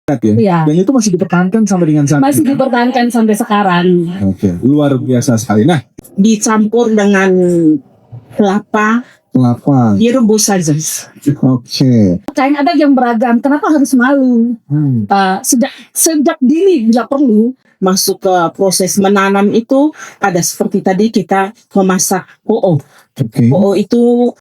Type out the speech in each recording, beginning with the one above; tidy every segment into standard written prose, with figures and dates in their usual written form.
ya. Iya. Dan itu masih dipertahankan sampai dengan saat Masih ini. dipertahankan sampai sekarang. Oke, luar biasa sekali. Nah, Dicampur dengan kelapa, direbus saja. Oke. Kain adat yang beragam, kenapa harus malu? Sejak dini bila perlu. Masuk ke proses menanam itu ada seperti tadi kita memasak po'o. Oke. Po'o itu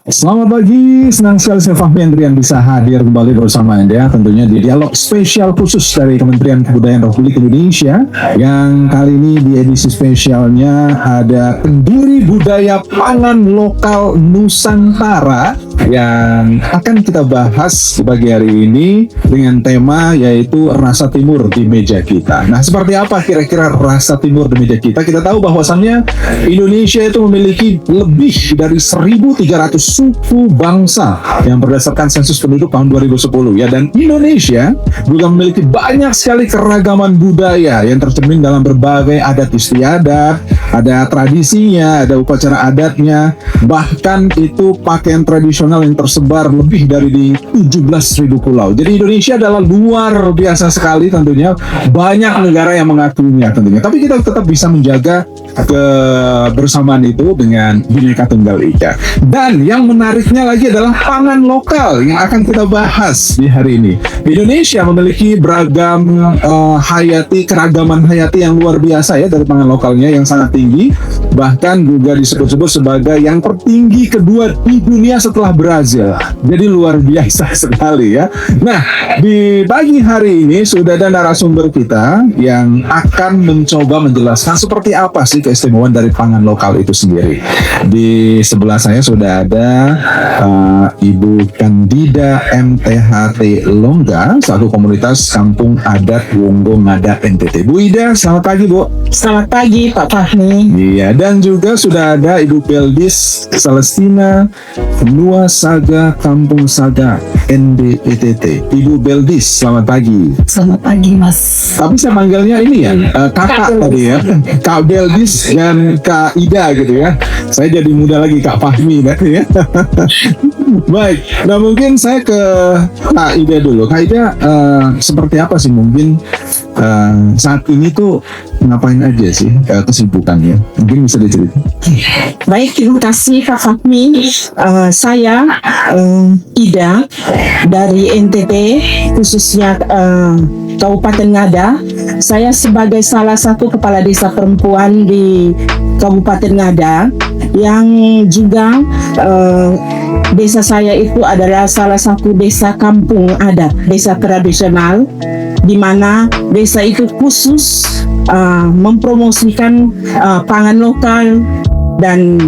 Selamat pagi, senang sekali saya Fahmi Andrian bisa hadir kembali bersama Anda tentunya di dialog spesial khusus dari Kementerian Kebudayaan Republik Indonesia yang kali ini di edisi spesialnya ada pendiri budaya pangan lokal Nusantara yang akan kita bahas di pagi hari ini dengan tema yaitu rasa timur di meja kita. Nah, seperti apa kira-kira rasa timur di meja kita? Kita tahu bahwasannya Indonesia itu memiliki lebih dari 1.300 suku bangsa yang berdasarkan sensus penduduk tahun 2010 ya, dan Indonesia juga memiliki banyak sekali keragaman budaya yang tercermin dalam berbagai adat istiadat, ada tradisinya, ada upacara adatnya, bahkan itu pakaian tradisional yang tersebar lebih dari di 17.000 pulau. Jadi Indonesia adalah luar biasa sekali tentunya, banyak negara yang mengakuinya tentunya, tapi kita tetap bisa menjaga kebersamaan itu dengan Bhinneka Tunggal Ika. Dan yang menariknya lagi adalah pangan lokal yang akan kita bahas di hari ini. Indonesia memiliki beragam keragaman hayati yang luar biasa ya dari pangan lokalnya yang sangat tinggi, bahkan juga disebut-sebut sebagai yang tertinggi kedua di dunia setelah Brazil. Jadi luar biasa sekali ya. Nah, di pagi hari ini sudah ada narasumber kita yang akan mencoba menjelaskan seperti apa sih keistimewaan dari pangan lokal itu sendiri. Di sebelah saya sudah ada Ibu Candida MTHT Longga, satu komunitas kampung adat Wonggo Ngada NTT. Bu Ida, selamat pagi Bu. selamat pagi Pak Fahmi. Iya, dan juga sudah ada Ibu Beldis Celestina Nua Saga Kampung Saga NDETT. Ibu Beldis, selamat pagi. Selamat pagi Mas. Tapi saya manggilnya ini ya, kakak tadi ya, Kak Beldis dan Kak Ida gitu ya. Saya jadi muda lagi Kak Fahmi tadi ya. Baik, nah mungkin saya ke Kak Ida dulu. Kak Ida, seperti apa sih mungkin saat ini tuh ngapain aja sih kesibukannya? Mungkin bisa diceritakan. Baik, terima kasih Pak Fahmi. Saya Ida dari NTT, khususnya Kabupaten Ngada. Saya sebagai salah satu kepala desa perempuan di Kabupaten Ngada yang juga desa saya itu adalah salah satu desa kampung adat, desa tradisional, di mana desa itu khusus mempromosikan pangan lokal dan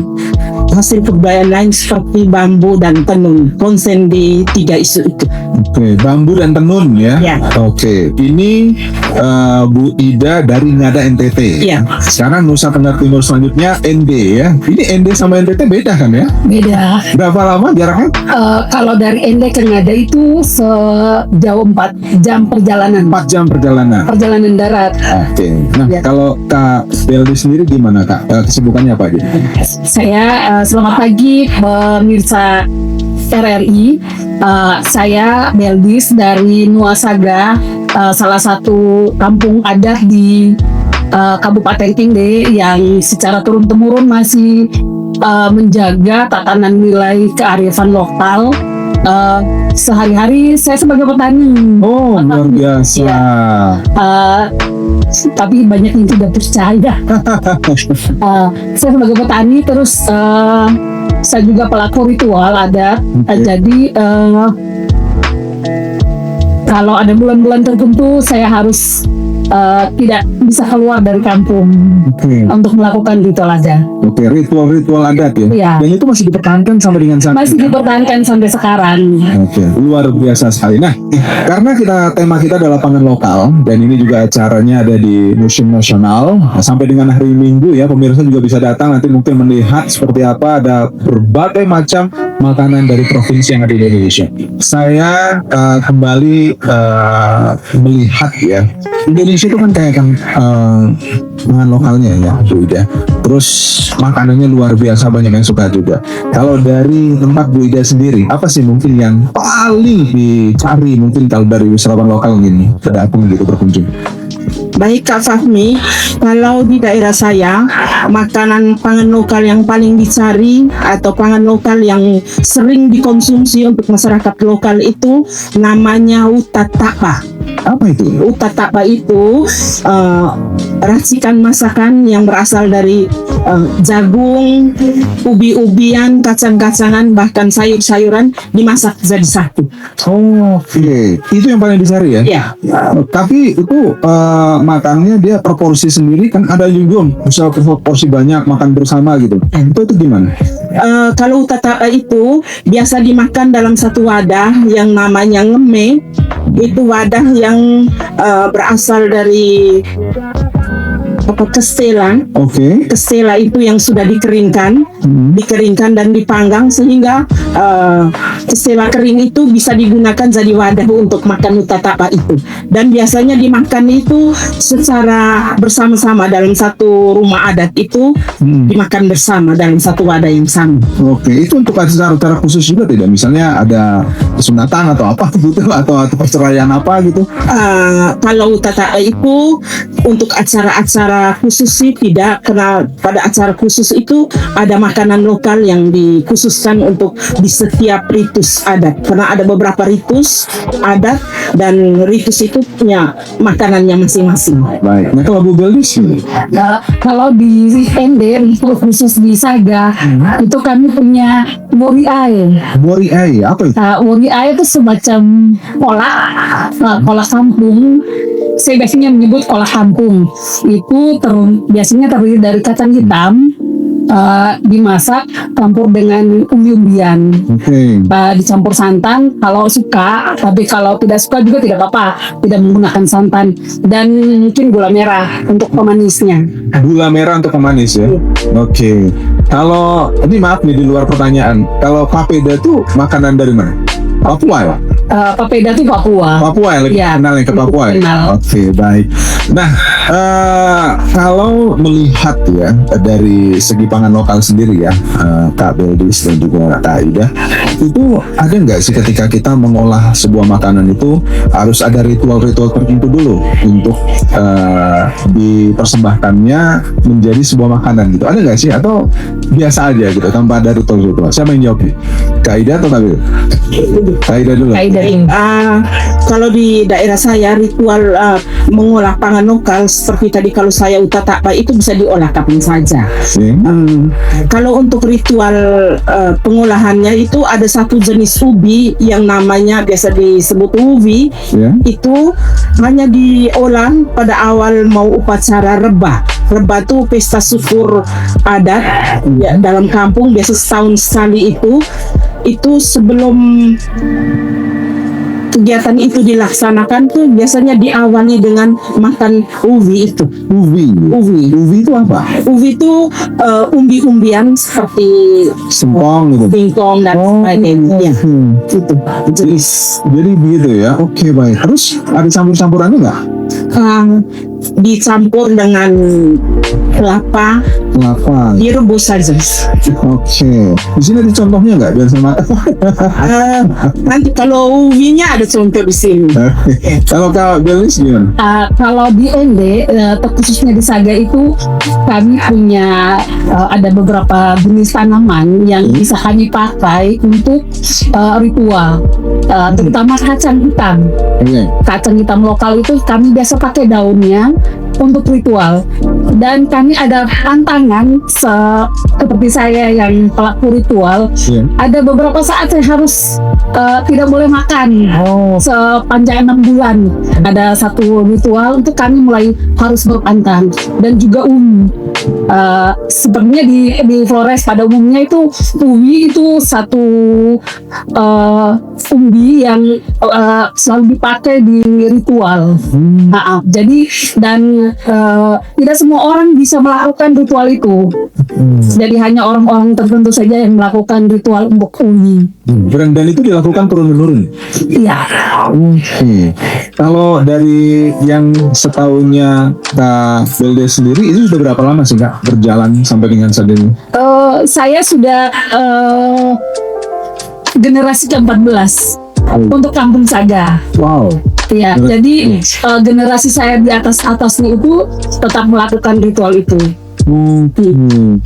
hasil kebudayaan lain seperti bambu dan tenun. Konsen di 3 isu itu. Oke, bambu dan tenun ya. Ya. Oke, ini Bu Ida dari Ngada NTT. Iya. Sekarang Nusa Tenggara Timur selanjutnya ND ya. Ini ND sama NTT beda kan ya? Beda. Berapa lama jaraknya? Kalau dari Ende ke Ngada itu sejauh 4 jam perjalanan. 4 jam perjalanan. Perjalanan darat. Oke. Nah, Ya. kalau Kak Beldi sendiri gimana Kak? Kesibukannya apa aja? Saya selamat pagi pemirsa RRI. Saya Beldis dari Nuasaga, salah satu kampung adat di Kabupaten Tinde yang secara turun-temurun masih menjaga tatanan nilai kearifan lokal. Sehari-hari saya sebagai petani. Oh, luar biasa. Tapi banyak yang tidak percaya. Saya sebagai petani, terus saya juga pelaku ritual adat. Jadi kalau ada bulan-bulan tertentu saya harus tidak bisa keluar dari kampung untuk melakukan ritual adat. Oke, ritual-ritual adat ya. Iya. Dan itu masih dipertahankan sampai dengan saat Masih ini. dipertahankan sampai sekarang. Oke, luar biasa sekali. Nah, karena tema kita adalah pangan lokal dan ini juga acaranya ada di Museum Nasional. Nah, sampai dengan hari Minggu ya, pemirsa juga bisa datang nanti mungkin melihat seperti apa ada berbagai macam makanan dari provinsi yang ada di Indonesia. Saya kembali melihat ya, Indonesia Indonesia itu kan kayak kan pangan lokalnya ya, Bu Ida. Terus makanannya luar biasa, banyak yang suka juga. Kalau dari tempat Bu Ida sendiri, apa sih mungkin yang paling dicari mungkin kalau dari wisatawan lokal gini, datang gitu berkunjung? Baik Kak Fahmi, kalau di daerah saya, makanan pangan lokal yang paling dicari atau pangan lokal yang sering dikonsumsi untuk masyarakat lokal itu namanya utatapa. Apa itu? Utatapa itu racikan masakan yang berasal dari jagung, ubi-ubian, kacang-kacangan, bahkan sayur-sayuran dimasak jadi satu. Oh, oke. Itu yang paling dicari ya? Ya. Tapi itu makannya dia proporsi sendiri kan, ada juga misal proporsi banyak makan bersama gitu. Itu gimana? Kalau utatapa itu biasa dimakan dalam satu wadah yang namanya ngeme. Itu wadah yang berasal dari kestela. Oke. Kestela itu yang sudah dikeringkan, dan dipanggang sehingga kestela kering itu bisa digunakan jadi wadah untuk makan utatapa itu. Dan biasanya dimakan itu secara bersama-sama dalam satu rumah adat itu dimakan bersama dalam satu wadah yang sama. Oke, itu untuk acara-acara khusus juga tidak? Misalnya ada sunatan atau apa gitu, atau perceraian apa gitu? Kalau utatapa itu untuk acara-acara khusus sih tidak, karena pada acara khusus itu ada makanan lokal yang dikhususkan untuk di setiap ritus adat, karena ada beberapa ritus adat dan ritus itu punya makanannya masing-masing. Baik. Nah, kalau Bu Beldis Kalau di ND khusus di Saga itu kami punya woriai. Woriai apa itu? Woriai itu semacam kolak kampung. Saya biasanya menyebut kolak kampung. Itu biasanya terdiri dari kacang hitam, dimasak campur dengan umbi-umbian. Oke. Dicampur santan kalau suka, tapi kalau tidak suka juga tidak apa-apa, tidak menggunakan santan, dan mungkin gula merah untuk pemanisnya. Gula merah untuk pemanis ya. Oke. Kalau ini maaf nih di luar pertanyaan, kalau papeda itu makanan dari mana? Papua ya? Papeda itu Papua. Papua yang lebih Ya, kenal yang ke Papua ya? kenal. Oke, baik. Nah, kalau melihat ya dari segi pangan lokal sendiri ya, Kak Beldis dan juga Kak Ida, itu ada nggak sih ketika kita mengolah sebuah makanan itu harus ada ritual-ritual tertentu dulu untuk dipersembahkannya menjadi sebuah makanan gitu? Ada nggak sih? Atau biasa aja gitu tanpa ada ritual-ritual? Siapa yang jawab nih? Kak Ida atau Kak Bel? Kak Ida dulu. Kalau di daerah saya ritual mengolah pangan lokal seperti tadi, kalau saya utatapa itu bisa diolah kapan saja. Kalau untuk ritual pengolahannya itu ada satu jenis ubi yang namanya biasa disebut ubi. Itu hanya diolah pada awal mau upacara rebah. Rebah itu pesta syukur adat ya, dalam kampung biasa setahun sekali itu sebelum kegiatan itu dilaksanakan tuh biasanya diawali dengan makan ubi itu. Ubi itu apa? Ubi itu umbi-umbian seperti singkong gitu. Singkong dan sebagainya. Itu. Jadi begitu ya. Oke, baik. Terus ada campur-campurannya nggak? Dicampur dengan kelapa, direbus saja. Oke. Di sini ada contohnya nggak biar sama? Nanti kalau ubinya ada contoh di sini. Kalau Kak Beldis gimana? Kalau di ND, khususnya di Saga itu kami punya ada beberapa jenis tanaman yang bisa kami pakai untuk ritual, terutama kacang hitam. Kacang hitam lokal itu kami biasa pakai daunnya untuk ritual, dan kami ada pantangan seperti saya yang pelaku ritual. Ada beberapa saat saya harus tidak boleh makan sepanjang 6 bulan. Ada satu ritual untuk kami mulai harus berpantang, dan juga sebenarnya di Flores pada umumnya itu ubi itu satu umbi yang selalu dipakai di ritual. Jadi dan dan tidak semua orang bisa melakukan ritual itu. Jadi hanya orang-orang tertentu saja yang melakukan ritual Mbok Uwi. Dan itu dilakukan turun-menurun. Iya. Kalau dari yang setahunnya Kak Belde sendiri, itu sudah berapa lama sih Kak berjalan sampai dengan saat ini? Saya sudah generasi ke-14 untuk Kampung Saga. Wow. Ya, jadi generasi saya di atasnya itu tetap melakukan ritual itu.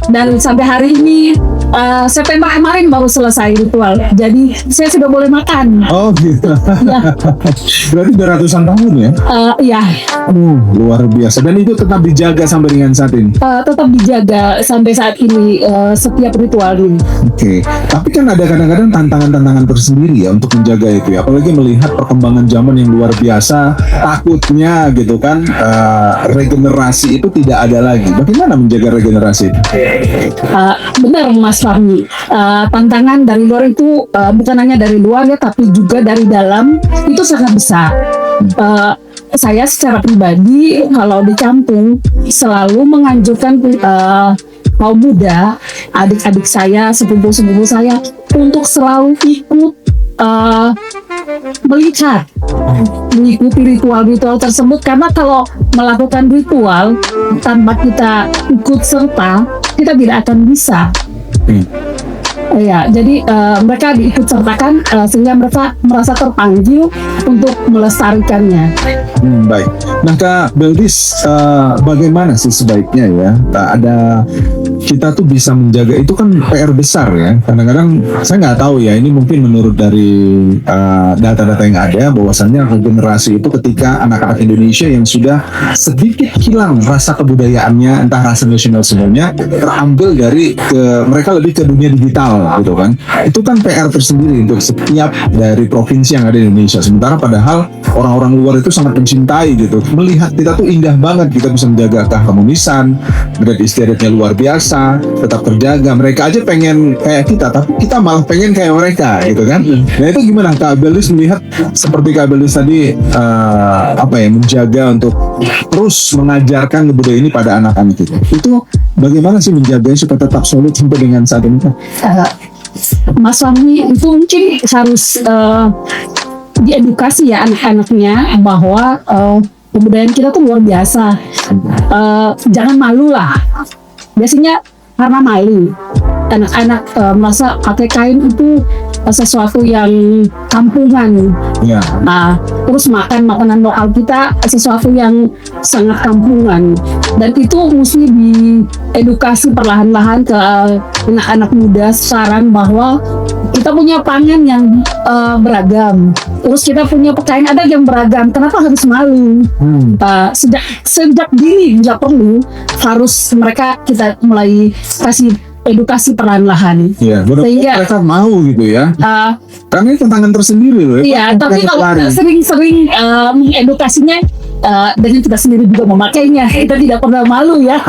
Dan sampai hari ini September kemarin baru selesai ritual. Jadi saya sudah boleh makan. Oh gitu. Ya. Berarti udah ratusan tahun ya? Ya, Luar biasa. Dan itu tetap dijaga sampai dengan saat ini? tetap dijaga sampai saat ini setiap ritual ini. Oke. Tapi kan ada kadang-kadang tantangan-tantangan tersendiri ya untuk menjaga itu ya. Apalagi melihat perkembangan zaman yang luar biasa. Takutnya gitu kan regenerasi itu tidak ada lagi. Bagaimana menjaga regenerasi itu? Benar Mas Fahmi, tantangan dari luar itu bukan hanya dari luar ya, tapi juga dari dalam itu sangat besar. Saya secara pribadi kalau di kampung selalu menganjurkan kaum muda, adik-adik saya, sepupu-sepupu saya untuk selalu ikut mengikuti ritual-ritual tersebut, karena kalau melakukan ritual tanpa kita ikut serta, kita tidak akan bisa. Ya, jadi mereka diikut sertakan sehingga mereka merasa terpanggil untuk melestarikannya. Baik. Nah Kak Beldis, bagaimana sih sebaiknya ya? Ada kita tuh bisa menjaga itu kan PR besar ya. Kadang-kadang saya nggak tahu ya. Ini mungkin menurut dari data-data yang ada, bahwasannya regenerasi itu ketika anak-anak Indonesia yang sudah sedikit hilang rasa kebudayaannya, entah rasa nasionalismenya, terambil dari mereka lebih ke dunia digital gitu kan. Itu kan PR tersendiri untuk setiap dari provinsi yang ada di Indonesia. Sementara padahal orang-orang luar itu sangat mencintai gitu. Melihat kita tuh indah banget, kita bisa menjaga keharmonisan, berarti istiadatnya luar biasa, tetap terjaga. Mereka aja pengen kayak kita, tapi kita malah pengen kayak mereka gitu kan. Nah itu gimana Kak Beldis melihat seperti Kak Beldis tadi menjaga untuk terus mengajarkan budaya ini pada anak-anak kita. Itu bagaimana sih menjaganya supaya tetap solid sampai dengan saat ini? Mas Fahmi itu mungkin harus diedukasi ya anak-anaknya bahwa kebudayaan kita tuh luar biasa. Jangan malu lah. Biasanya karena malu, anak-anak merasa pakai kain itu sesuatu yang kampungan. Ya. Nah, terus makan makanan lokal kita sesuatu yang sangat kampungan, dan itu mesti diedukasi perlahan-lahan ke anak-anak muda sekarang bahwa kita punya pangan yang beragam, terus kita punya pakaian ada yang beragam. Kenapa harus malu? Sejak dini nggak perlu harus kita mulai kasih edukasi perlahan-lahan. Iya, sehingga mereka mau gitu ya. Karena ini tantangan tersendiri loh. Iya, tapi kalau sering-sering edukasinya dengan kita sendiri juga memakainya, kita tidak pernah malu ya.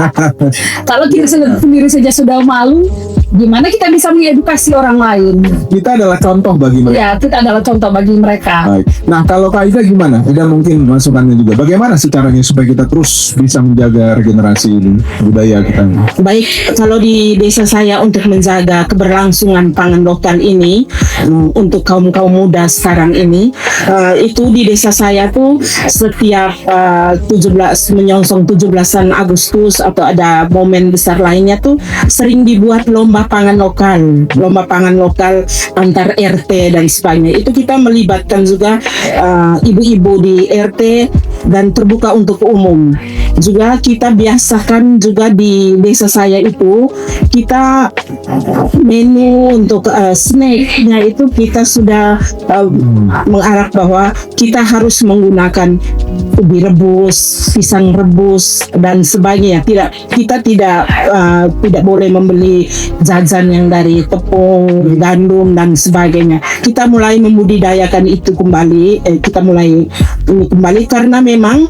Kalau kita sendiri saja sudah malu, gimana kita bisa mengedukasi orang lain? Kita adalah contoh bagi mereka. Ya, kita adalah contoh bagi mereka. Baik. Nah, kalau Kak Ida gimana? Ada mungkin masukannya juga. Bagaimana sih caranya supaya kita terus bisa menjaga regenerasi budaya kita? Baik, kalau di desa saya untuk menjaga keberlangsungan pangan lokal ini, untuk kaum muda sekarang ini, itu di desa saya tuh setiap 17 menyongsong 17-an Agustus atau ada momen besar lainnya tuh sering dibuat lomba pangan lokal antar RT dan sebagainya. Itu kita melibatkan juga ibu-ibu di RT dan terbuka untuk umum. Juga kita biasakan juga di desa saya itu, kita menu untuk snacknya itu kita sudah mengarah bahwa kita harus menggunakan ubi rebus, pisang rebus dan sebagainya. Kita tidak boleh membeli jajan yang dari tepung, gandum dan sebagainya. Kita mulai membudidayakan itu kembali. Kita mulai ini kembali karena memang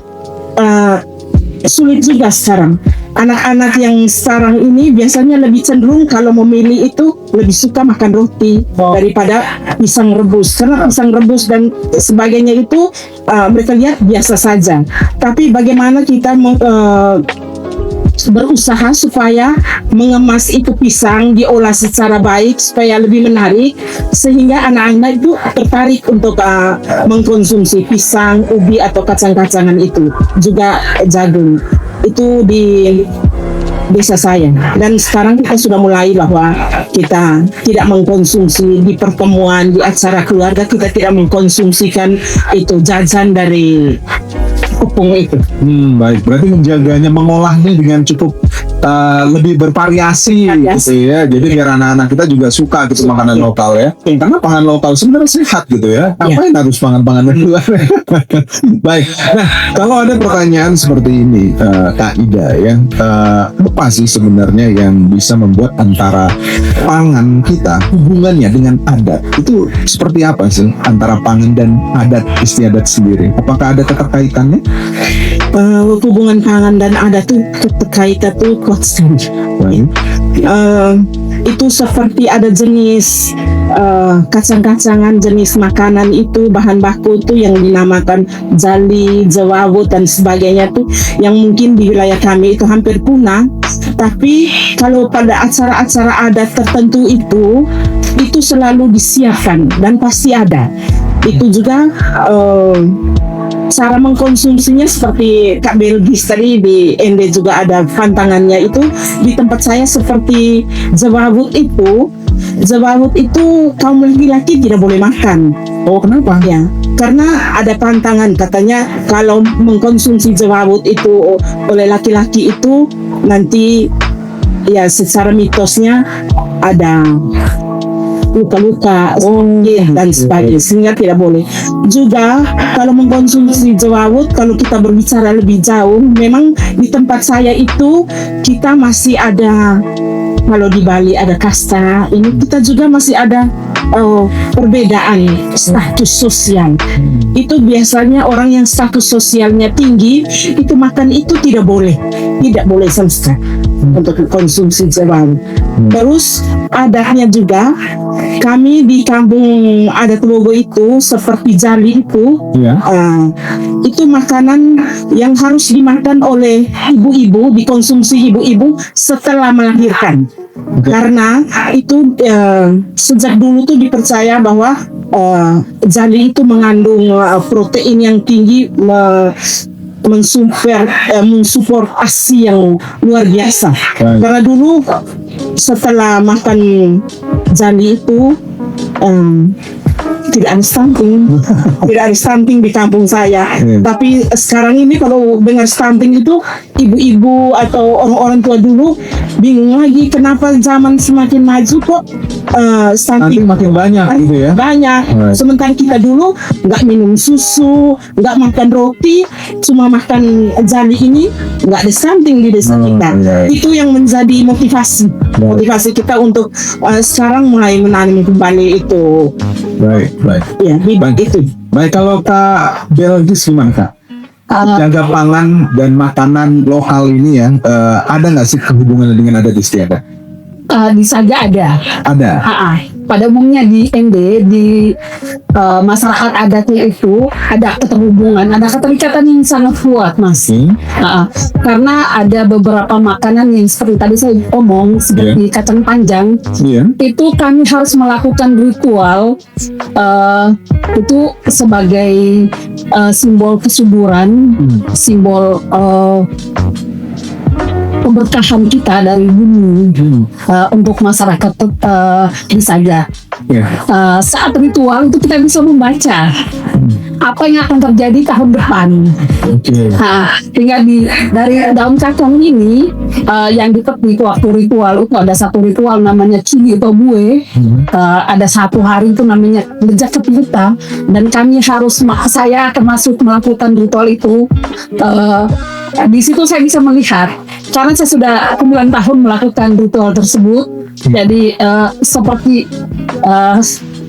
sulit juga sekarang anak-anak yang sekarang ini biasanya lebih cenderung kalau memilih itu lebih suka makan roti daripada pisang rebus, karena pisang rebus dan sebagainya itu mereka lihat biasa saja. Tapi bagaimana kita berusaha supaya mengemas itu pisang, diolah secara baik supaya lebih menarik, sehingga anak-anak itu tertarik untuk mengkonsumsi pisang, ubi atau kacang-kacangan itu, juga jagung. Itu di desa saya. Dan sekarang kita sudah mulai bahwa kita tidak mengkonsumsi di pertemuan, di acara keluarga, kita tidak mengkonsumsikan itu jajan dari tepung itu. Baik, berarti menjaganya, mengolahnya dengan cukup lebih bervariasi gitu ya. Jadi biar anak-anak kita juga suka gitu makanan lokal ya. Karena pangan lokal sebenarnya sehat gitu ya. Ngapain harus pangan-pangan dari luar? Baik. Nah, kalau ada pertanyaan seperti ini, Kak Ida ya, apa sih sebenarnya yang bisa membuat antara pangan kita hubungannya dengan adat itu seperti apa sih antara pangan dan adat istiadat sendiri? Apakah ada keterkaitannya? Hubungan pangan dan adat itu keterkaitan itu kuat sekali. Itu seperti ada jenis kacang-kacangan, jenis makanan itu, bahan baku itu yang dinamakan jali, jawawut dan sebagainya tuh, yang mungkin di wilayah kami itu hampir punah. Tapi kalau pada acara-acara adat tertentu itu selalu disiapkan dan pasti ada. Itu juga cara mengkonsumsinya seperti Kak Belgis tadi di Ende juga ada pantangannya itu. Di tempat saya seperti jawawut itu kaum laki-laki tidak boleh makan. Oh, kenapa? Ya, karena ada pantangan katanya kalau mengkonsumsi jawawut itu oleh laki-laki itu nanti ya secara mitosnya ada luka-luka, sakit dan sebagainya, sehingga tidak boleh. Juga kalau mengkonsumsi jawawut, kalau kita berbicara lebih jauh, memang di tempat saya itu kita masih ada, kalau di Bali ada kasta, ini kita juga masih ada perbedaan status sosial. Itu biasanya orang yang status sosialnya tinggi itu makan itu tidak boleh sama sekali untuk konsumsi jawawut. Terus adatnya juga kami di kampung adat Wogo itu seperti jali itu makanan yang harus dimakan oleh ibu-ibu, dikonsumsi ibu-ibu setelah melahirkan. Karena itu sejak dulu tuh dipercaya bahwa jali itu mengandung protein yang tinggi, mensupport ASI yang luar biasa. Karena dulu setelah makan jali itu tidak ada stunting di kampung saya. Tapi sekarang ini kalau dengar stunting itu ibu-ibu atau orang-orang tua dulu bingung lagi kenapa zaman semakin maju kok stunting makin banyak gitu ya. Banyak. Sementara kita dulu nggak minum susu, nggak makan roti, cuma makan jali ini, nggak ada stunting di desa kita. Itu yang menjadi motivasi kita untuk sekarang mulai menanam kembali itu. Baik. Ya, itu. Baik, kalau Kak Belgis gimana Kak? Jaga pangan dan makanan lokal ini ya, ada nggak sih hubungannya dengan adat istiadat? Di Saga ada. Ada. Pada umumnya di Ende, di masyarakat adatnya itu ada keterhubungan, ada keterikatan yang sangat kuat, Mas. Karena ada beberapa makanan yang seperti tadi saya omong, seperti kacang panjang, itu kami harus melakukan ritual itu sebagai simbol kesuburan, simbol keberkahan kita dari bumi untuk masyarakat di Saga. Saat ritual itu kita bisa membaca apa yang akan terjadi tahun depan. Tinggal dari daun kacang ini yang dipetik waktu ritual itu ada satu ritual namanya Cili atau Bue. Ada satu hari itu namanya Lejak Kepita, dan kami harus, saya akan masuk melakukan ritual itu. Di situ saya bisa melihat, karena saya sudah 9 tahun melakukan ritual tersebut. Jadi seperti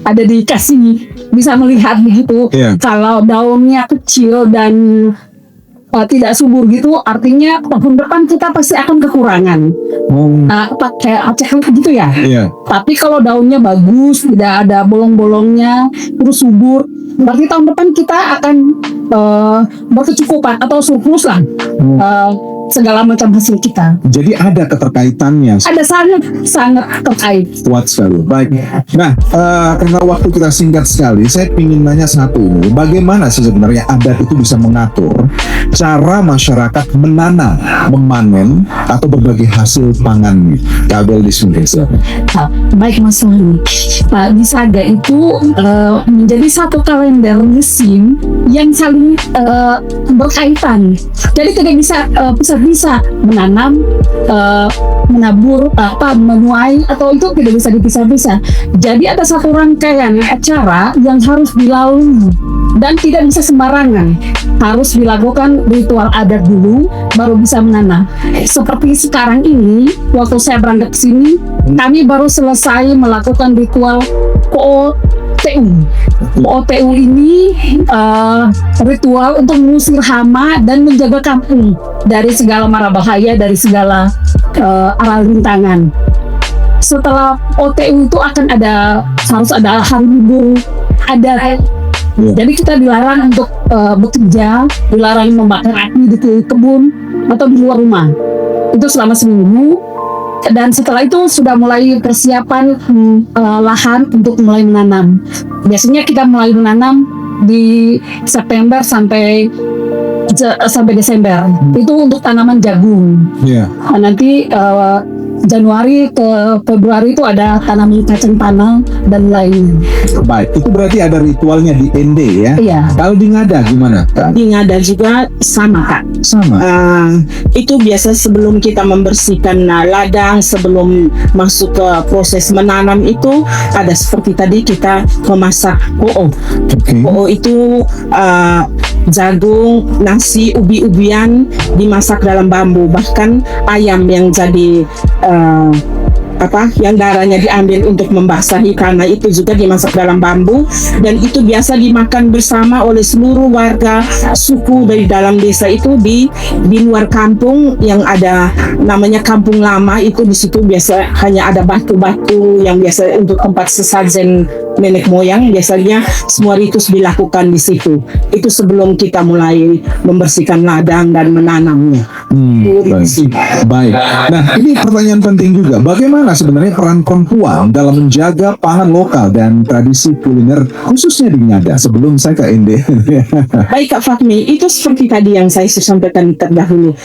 ada dikasih bisa melihat begitu. Kalau daunnya kecil dan tidak subur gitu, artinya tahun depan kita pasti akan kekurangan. Kayak Aceh gitu ya. Iya. Tapi kalau daunnya bagus, tidak ada bolong-bolongnya, terus subur, berarti tahun depan kita akan berkecukupan atau surplus lah segala macam hasil kita. Jadi ada keterkaitannya. Ada sangat terkait. Kuat sekali. Baik. Nah, karena waktu kita singkat sekali, saya ingin nanya satu ini. Bagaimana sih sebenarnya adat itu bisa mengatur cara masyarakat menanam, memanen, atau berbagi hasil pangan? Kabel di Indonesia. Baik Mas Wahyu. Di Saga itu menjadi satu kalender musim yang saling berkaitan. Jadi tidak bisa menanam, menabur, menuai, atau itu tidak bisa dipisah-pisah. Jadi ada satu rangkaian acara yang harus dilalui dan tidak bisa sembarangan. Harus dilakukan ritual adat dulu, baru bisa menanam. Seperti sekarang ini, waktu saya berangkat ke sini, kami baru selesai melakukan ritual POTU. POTU ini ritual untuk mengusir hama dan menjaga kampung dari segala mara bahaya, dari segala arah rintangan. Setelah OTU itu harus ada hari libur adat. Jadi kita dilarang untuk bekerja, dilarang membakar api di kebun atau di luar rumah. Itu selama seminggu. Dan setelah itu sudah mulai persiapan lahan untuk mulai menanam. Biasanya kita mulai menanam di September sampai Desember. Itu untuk tanaman jagung. Nanti Januari ke Februari itu ada tanaman kacang tanah dan lainnya. Baik, itu berarti ada ritualnya di ND ya? Iya. Kalau di Ngada gimana, Kak? Di Ngada juga sama, Kak. Sama. Itu biasa sebelum kita membersihkan ladang, sebelum masuk ke proses menanam itu ada seperti tadi kita memasak po'o. Po'o itu jagung, nasi, ubi-ubian dimasak dalam bambu, bahkan ayam yang jadi yang darahnya diambil untuk membasahi karena itu juga dimasak dalam bambu, dan itu biasa dimakan bersama oleh seluruh warga suku dari dalam desa itu di luar kampung yang ada namanya kampung lama. Itu di situ biasa hanya ada batu-batu yang biasa untuk tempat sesajen nenek moyang, biasanya semua ritus dilakukan di situ. Itu sebelum kita mulai membersihkan ladang dan menanamnya. Baik. Nah, ini pertanyaan penting juga. Bagaimana sebenarnya peran perempuan dalam menjaga pangan lokal dan tradisi kuliner khususnya di Ngada? Sebelum saya ke Ende. Baik Kak Fahmi, itu seperti tadi yang saya sampaikan terdahulu.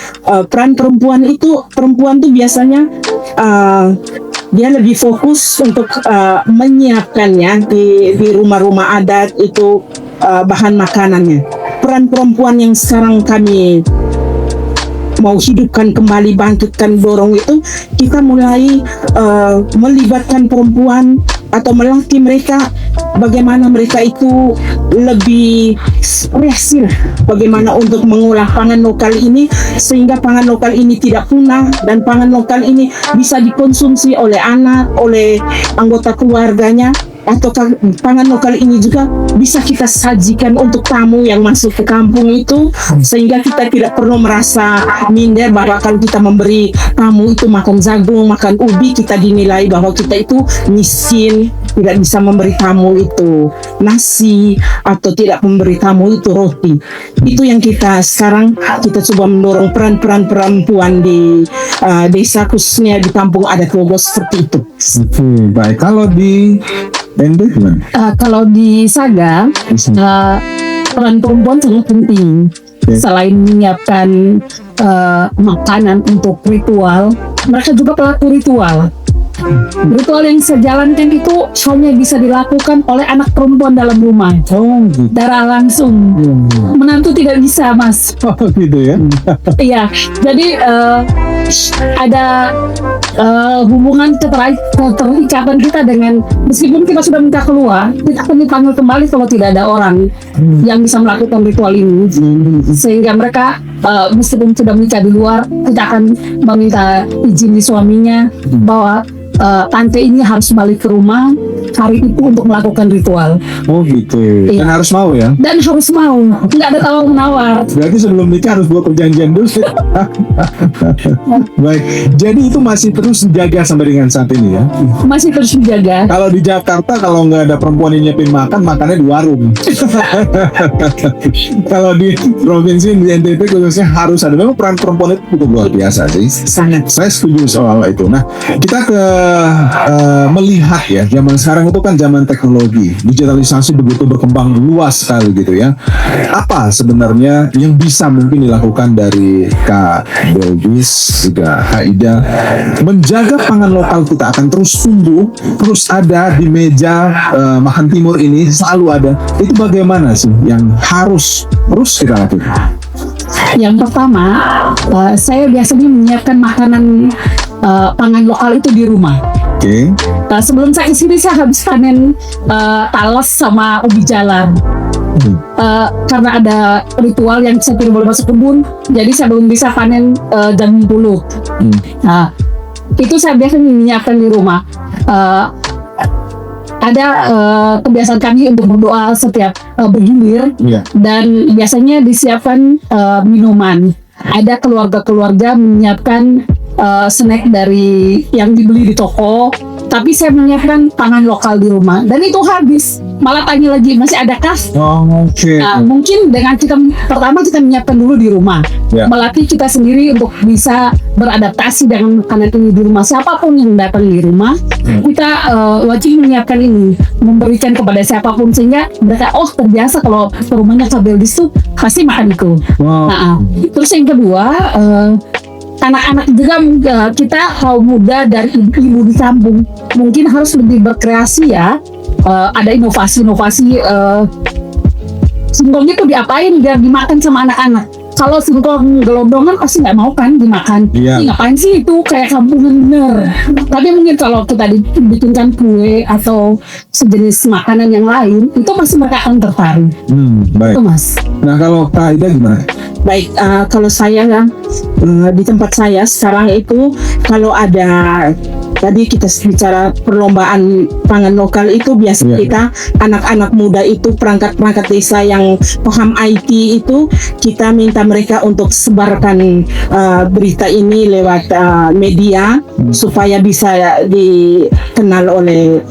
Peran perempuan tuh biasanya dia lebih fokus untuk menyiapkannya di rumah-rumah adat itu bahan makanannya. Peran perempuan yang sekarang kami mau hidupkan kembali, bangkitkan, dorong itu, kita mulai melibatkan perempuan atau melatih mereka bagaimana mereka itu lebih kreatif, bagaimana untuk mengolah pangan lokal ini sehingga pangan lokal ini tidak punah dan pangan lokal ini bisa dikonsumsi oleh anak, oleh anggota keluarganya, atau pangan lokal ini juga bisa kita sajikan untuk tamu yang masuk ke kampung itu, sehingga kita tidak perlu merasa minder bahwa kalau kita memberi tamu itu makan jagung, makan ubi, kita dinilai bahwa kita itu miskin, tidak bisa memberi tamu itu nasi, atau tidak memberi tamu itu roti. Itu yang kita sekarang kita coba mendorong peran-peran perempuan di desa, khususnya di kampung adat Logo seperti itu. Baik. Kalau di Ende gimana? Kalau di Saga, peran perempuan sangat penting. Selain menyiapkan makanan untuk ritual, mereka juga pelaku ritual. Ritual yang saya jalankan itu hanya bisa dilakukan oleh anak perempuan dalam rumah. Darah langsung. Menantu tidak bisa, Mas. Gitu ya? Iya, jadi ada hubungan keterikatan kita dengan, meskipun kita sudah minta keluar, kita akan dipanggil kembali kalau tidak ada orang yang bisa melakukan ritual ini. Sehingga mereka meskipun sudah menikah di luar, kita akan meminta izin di suaminya bahwa tante ini harus balik ke rumah hari itu untuk melakukan ritual. Oh gitu. Iya. Dan harus mau ya. Dan harus mau, nggak ada tawar menawar. Berarti sebelum nikah harus buat perjanjian dulu. Baik. Jadi itu masih terus dijaga sampai dengan saat ini ya. Masih terus dijaga. Kalau di Jakarta kalau nggak ada perempuan yang nyiapin makan, makannya di warung. Kalau di provinsi di NTT khususnya harus ada. Memang peran perempuan itu cukup luar biasa sih. Sangat. Saya setuju soal itu. Nah, kita ke melihat ya, zaman sekarang itu kan zaman teknologi, digitalisasi begitu berkembang luas sekali gitu ya. Apa sebenarnya yang bisa mungkin dilakukan dari Kak Belgis juga Kak Ida menjaga pangan lokal kita akan terus tumbuh, terus ada di meja makan timur ini selalu ada. Itu bagaimana sih yang harus terus kita lakukan? Yang pertama, saya biasanya menyiapkan makanan pangan lokal itu di rumah. Oke. Sebelum saya kesini saya habis panen talas sama ubi jalar. Karena ada ritual yang saya tidak boleh masuk kebun, jadi saya belum bisa panen jam 10. Nah, itu saya biasanya menyiapkan di rumah. Ada kebiasaan kami untuk berdoa setiap bergilir, dan biasanya disiapkan minuman. Ada keluarga-keluarga menyiapkan snack dari yang dibeli di toko, tapi saya menyiapkan pangan lokal di rumah, dan itu habis. Malah tanya lagi, masih adakah? Oke. Nah, mungkin dengan kita pertama kita menyiapkan dulu di rumah, melatih kita sendiri untuk bisa beradaptasi dengan makanan ini di rumah. Siapapun yang datang di rumah, kita wajib menyiapkan ini, memberikan kepada siapapun, sehingga mereka terbiasa kalau ke rumahnya Kak Belgis tuh pasti makan itu. Nah, terus yang kedua, anak-anak juga kita kaum muda dari ibu di kampung mungkin harus lebih berkreasi ya. Ada inovasi-inovasi, singkongnya tuh diapain biar dimakan sama anak-anak. Kalau singkong gelondongan pasti nggak mau kan dimakan. Ih, ngapain sih itu, kayak kampungan bener. Tapi mungkin kalau kita bikinkan kue atau sejenis makanan yang lain, itu masih mereka akan tertarik. Baik. Itu Mas. Nah kalau Kak Ida gimana? Baik, kalau saya di tempat saya sekarang itu kalau ada tadi kita bicara perlombaan pangan lokal itu biasa kita anak-anak muda itu perangkat-perangkat desa yang paham IT itu kita minta mereka untuk sebarkan berita ini lewat media supaya bisa dikenal oleh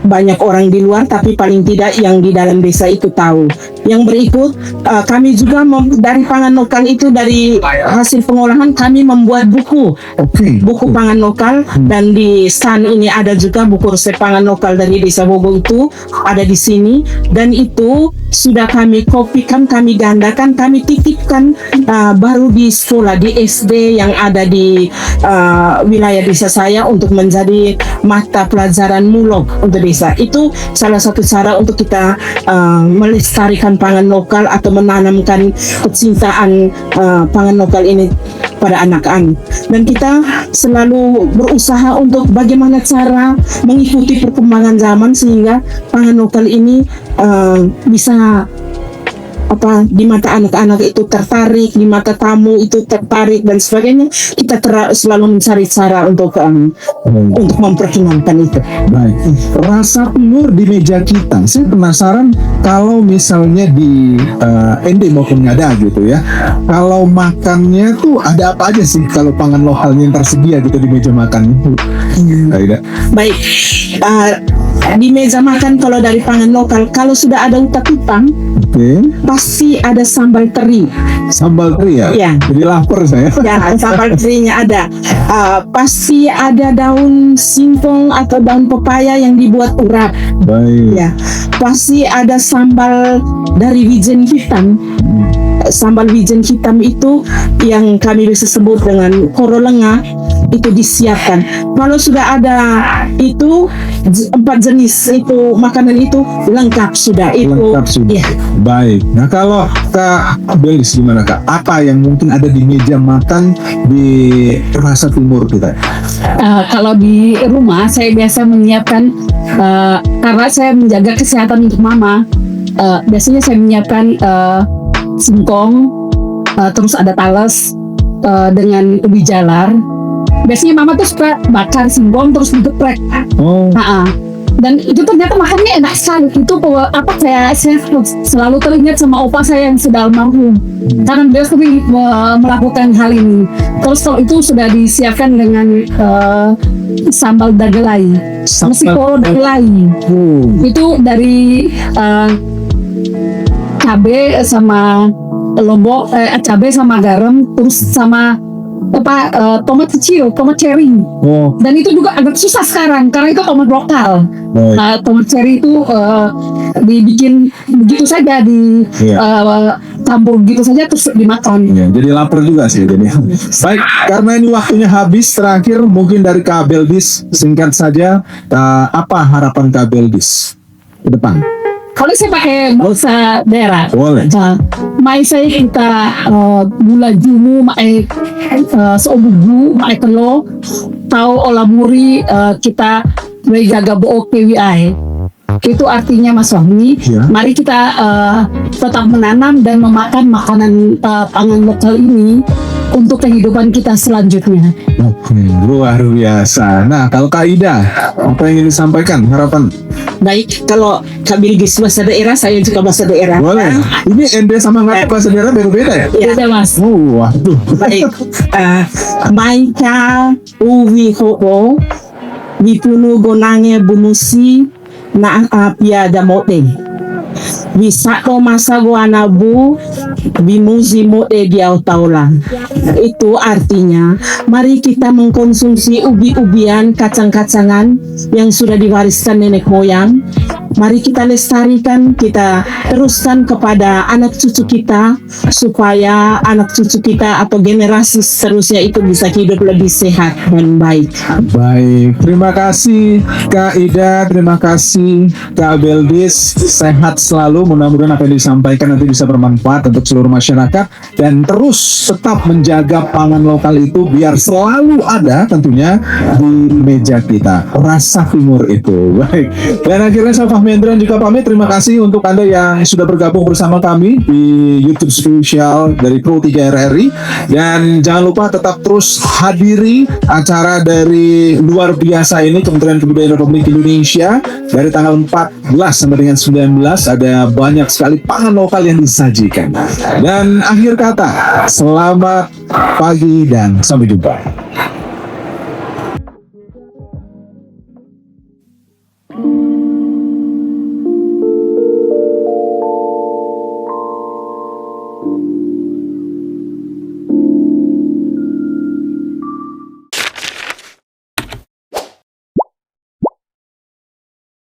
banyak orang di luar, tapi paling tidak yang di dalam desa itu tahu. Yang berikut, kami juga dari pangan lokal itu, dari hasil pengolahan kami membuat buku pangan lokal, dan di stand ini ada juga buku resep pangan lokal dari Desa Bobo itu ada di sini, dan itu sudah kami kopikan, kami gandakan, kami titipkan baru di sekolah di SD yang ada di wilayah desa saya untuk menjadi mata pelajaran mulok untuk desa. Itu salah satu cara untuk kita melestarikan pangan lokal atau menanamkan kecintaan pangan lokal ini pada anak-anak. Dan kita selalu berusaha untuk bagaimana cara mengikuti perkembangan zaman sehingga pangan lokal ini bisa di mata anak-anak itu tertarik, di mata tamu itu tertarik dan sebagainya. Kita selalu mencari cara untuk memperkenalkan itu. Baik. Rasa timur di meja kita. Saya penasaran kalau misalnya di ND maupun Ngada gitu ya. Kalau makannya tuh ada apa aja sih kalau pangan lokalnya yang tersedia gitu di meja makan itu? Baik. Di meja makan kalau dari pangan lokal, kalau sudah ada utak-utang, pasti ada sambal teri. Sambal teri ya? Ya. Jadi lapar saya. Ya, sambal terinya ada. Pasti ada daun singkong atau daun pepaya yang dibuat urap. Baik. Ya. Pasti ada sambal dari wijen hitam. Sambal wijen hitam itu yang kami bisa sebut dengan koro lenga, itu disiapkan. Kalau sudah ada itu 4 jenis itu makanan itu lengkap sudah. Lengkap sudah. Ya. Baik. Nah kalau Kak Belgis gimana Kak? Apa yang mungkin ada di meja makan di rasa timur kita? Kalau di rumah saya biasa menyiapkan, karena saya menjaga kesehatan untuk mama, biasanya saya menyiapkan singkong, terus ada talas dengan ubi jalar. Biasanya mama tuh suka bakar singkong terus digeprek. Dan itu ternyata makannya enak sekali. Itu saya selalu teringat sama opa saya yang sudah almarhum, karena dia sering melakukan hal ini. Terus kalau itu sudah disiapkan dengan sambal dagelai, nasi kolo dagelai. Itu dari cabai sama lombok, cabai sama garam, terus sama tomat kecil, tomat cherry. Dan itu juga agak susah sekarang karena itu tomat lokal. Tomat cherry itu dibikin begitu saja, campur gitu saja terus dimakan. Ya, jadi lapar juga sih jadi. Baik, karena ini waktunya habis, terakhir mungkin dari Kak Beldis singkat saja, apa harapan Kak Beldis ke depan? Kalau saya pakai bahasa daerah, Boleh. mai saya kita gula jumu, mai seobugu, mai telo, tau olamuri kita jaga bo KWI. Itu artinya Mas Wahmi, Ya. mari kita tetap menanam dan memakan makanan pangan lokal ini untuk kehidupan kita selanjutnya. Oke, luar biasa. Nah, kalau Kak Ida, apa yang ingin disampaikan, harapan? Baik, kalau Kak Bilgis bahasa daerah, saya juga bahasa daerah. Boleh. Ini Ende sama Ngati bahasa daerah beda-beda ya? Ya. Beda Mas. Waduh. Baik, Maika uwi ho'o wipunu gonange bunusi na apia damote wisako masa guanabu bimuzi mode diau taulan. Itu artinya mari kita mengkonsumsi ubi-ubian, kacang-kacangan yang sudah diwariskan nenek moyang. Mari kita lestarikan, kita teruskan kepada anak cucu kita supaya anak cucu kita atau generasi seterusnya itu bisa hidup lebih sehat dan baik. Baik, terima kasih Kak Ida, terima kasih Kak Beldis, sehat selalu, mudah-mudahan apa yang disampaikan nanti bisa bermanfaat untuk seluruh masyarakat dan terus tetap menjaga pangan lokal itu biar selalu ada tentunya di meja kita, rasa timur itu. Baik, dan akhirnya saya Fahmi Endrian juga pamit, terima kasih untuk Anda yang sudah bergabung bersama kami di YouTube spesial dari Pro 3 RRI, dan jangan lupa tetap terus hadiri acara dari luar biasa ini Kementerian Kebudayaan Republik Indonesia dari tanggal 14 sampai dengan 19, ada banyak sekali pangan lokal yang disajikan. Dan akhir kata, selamat pagi dan sampai jumpa.